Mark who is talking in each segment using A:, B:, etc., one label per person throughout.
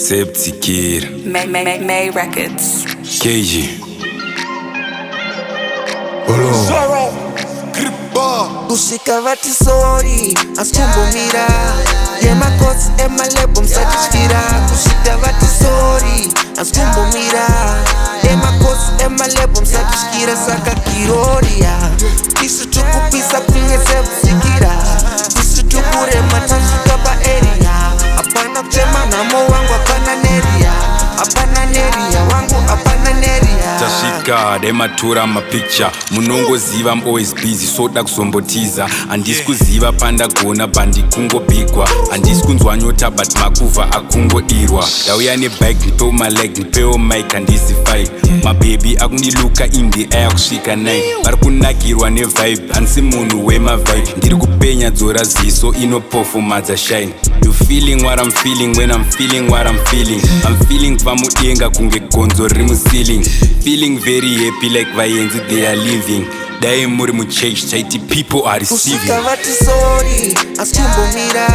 A: Zeb Tsikira,
B: MEY Records.
A: KG.
C: Kusika vati sorry, asikumbumira Yemakotsi emalebo msatishkira Kusika vati sorry, asikumbumira Yemakotsi emalebo msatishkira Saka kiroria Isu tukupisa kunye ZebTsikira Isu tukure matashika pa area Apana kuchema na mo wangu apana neria Apana neria wangu apana neria
A: Tashika, dematura mapicture Munongo ziva, I'm always busy Soda kusombotiza Andisi kuziva panda gona bandi kungo bigwa Andisi kunzwa nyota but makuva akungo irwa Dawia ne bike, nipeo my leg, nipeo mic andisi fight My baby akuniluka in the air kushika nine Barikunakirwa ne vibe, ansi munu we my vibe Ndiri kupenya dzora ziso, ino performance shine You feeling what I'm feeling when I'm feeling what I'm feeling I'm feeling pamudenga kunge gonzo rimu ceiling Feeling very happy like vayenzi they are living Dai muri mu church chaiti people are receiving
C: Kusika vati sorry, asikumbumira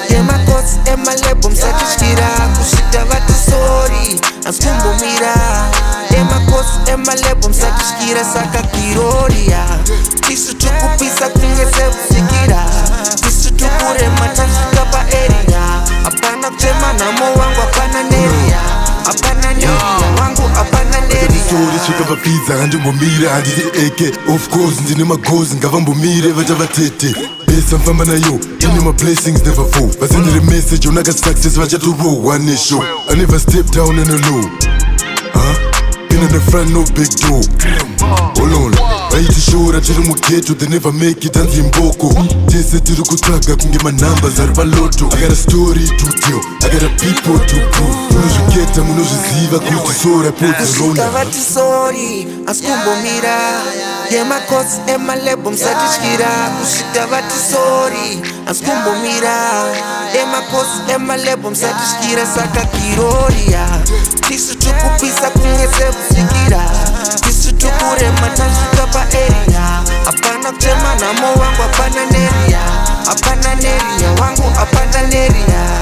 C: Yemakotsi emalebo msatishkira Kusika vati sorry, asikumbumira Yemakotsi emalebo msatishkira Saka kiroria Isu tukupisa kunye ZebTsikira Isu tukure matashika pa area Apana kuchema na mo wangu apana neria Apana neria wangu apana neria
D: Sorry chika vapidza handimbomira handiti eke Of course ndine magozi ngavambomire vacha vatete Besa mfamba nayo ine my blessings never fall Vasenere message onaka success vachatu roll one show I never step down on a low Been in the front no big door Hold on vaiti shora tiri mugeto they never make it hanzi imboko Tese tiri kutsvaga kunge manumbers ari paloto I got a story to tell, I got a people to prove Munozviketa munozviziva kuti sora podzirona
C: Kusika vati sorry, asikumbumira Yemakotsi emalebo msatishkira Kusika vati sorry, asikumbumira Yemakotsi emalebo msatishkira Saka kiroria Isu tukupisa kunye ZebTsikira Isu tukure matashika pa area Apana kuchema na mo wangu apana neria Apana neria wangu apana neria